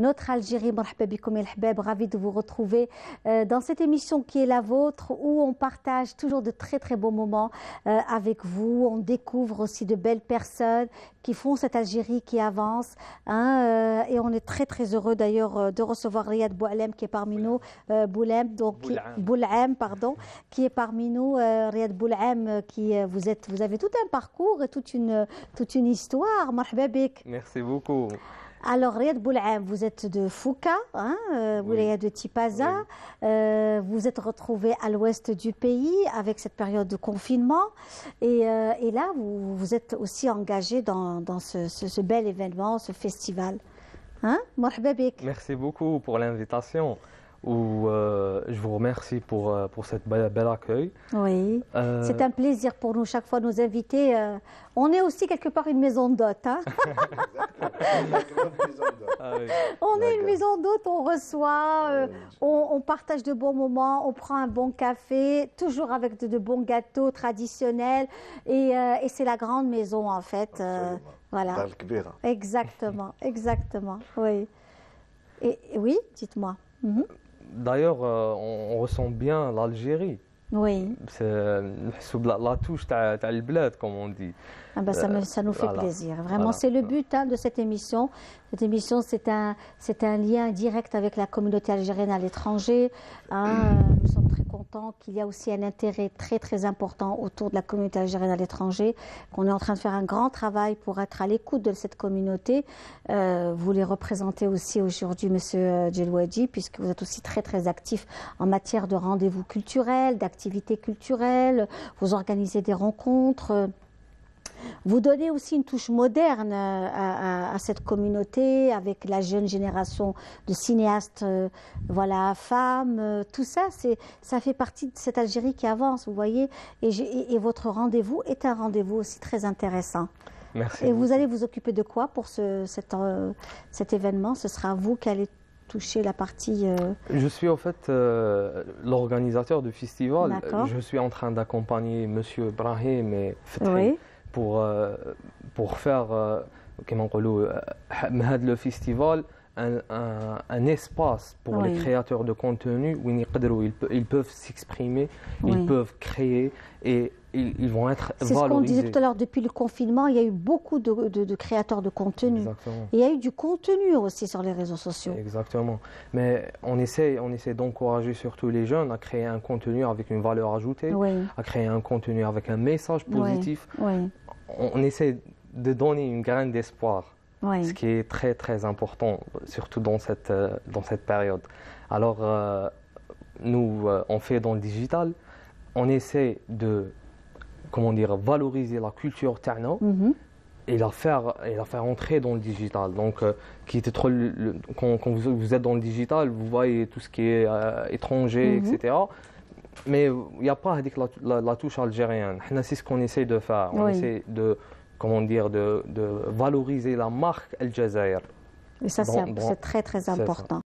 notre Algérie. Marhaba bikoum el ahbab, ravi de vous retrouver dans cette émission qui est la vôtre, où on partage toujours de très très beaux moments avec vous. On découvre aussi de belles personnes qui font cette Algérie qui avance, hein, et on est très très heureux d'ailleurs de recevoir Riyad Boualem qui est parmi nous, Boulham, pardon, qui est parmi nous. Riyad Boualem, vous avez tout un parcours et toute une histoire. Marhaba bik. Merci beaucoup. Alors, Riyad Boualem, vous êtes de Fouka, hein, wilaya de Tipaza. Oui. Vous êtes retrouvé à l'ouest du pays avec cette période de confinement. Et là, vous êtes aussi engagé dans ce bel événement, ce festival. Hein? Marhaba bik. Merci beaucoup pour l'invitation. Je vous remercie pour cette bel accueil. Oui, c'est un plaisir pour nous chaque fois nous inviter. On est aussi quelque part une maison d'hôtes. Hein? On est une maison d'hôtes, on reçoit, on partage de bons moments, on prend un bon café, toujours avec de bons gâteaux traditionnels. Et c'est la grande maison en fait. Voilà. Exactement, exactement. Oui. Et oui, dites-moi. D'ailleurs, on ressent bien l'Algérie. Oui. C'est la touche تاع البلاد, comme on dit. Ah ben ça nous fait plaisir. Vraiment, c'est le but de cette émission. Cette émission, c'est un lien direct avec la communauté algérienne à l'étranger. Nous sommes très contents qu'il y a aussi un intérêt très très important autour de la communauté algérienne à l'étranger, qu'on est en train de faire un grand travail pour être à l'écoute de cette communauté. Vous les représentez aussi aujourd'hui, Monsieur Djelouadji, puisque vous êtes aussi très très actif en matière de rendez-vous culturels, d'activités culturelles. Vous organisez des rencontres. Vous donnez aussi une touche moderne à cette communauté avec la jeune génération de cinéastes, voilà, femmes, tout ça, ça fait partie de cette Algérie qui avance, vous voyez. Et votre rendez-vous est un rendez-vous aussi très intéressant. Merci. Et vous allez vous occuper de quoi pour cet événement? Ce sera vous qui allez toucher la partie... Je suis en fait l'organisateur du festival. Je suis en train d'accompagner Monsieur Brahim et Fetri. Oui. Pour faire le festival un espace pour les créateurs de contenu où ils peuvent s'exprimer, ils peuvent créer et ils vont être valorisés. C'est ce qu'on disait tout à l'heure, depuis le confinement, il y a eu beaucoup de créateurs de contenu. Exactement. Et il y a eu du contenu aussi sur les réseaux sociaux. Exactement. Mais on essaie d'encourager surtout les jeunes à créer un contenu avec une valeur ajoutée, à créer un contenu avec un message positif. On essaie de donner une graine d'espoir, ce qui est très très important, surtout dans cette période. Alors, nous, on fait dans le digital, on essaie de valoriser la culture terna et la faire entrer dans le digital. Donc, quand vous êtes dans le digital, vous voyez tout ce qui est étranger, etc. Mais il n'y a pas la touche algérienne. C'est ce qu'on essaie de faire. On essaie de valoriser la marque El Jazair. Et ça, c'est très très important.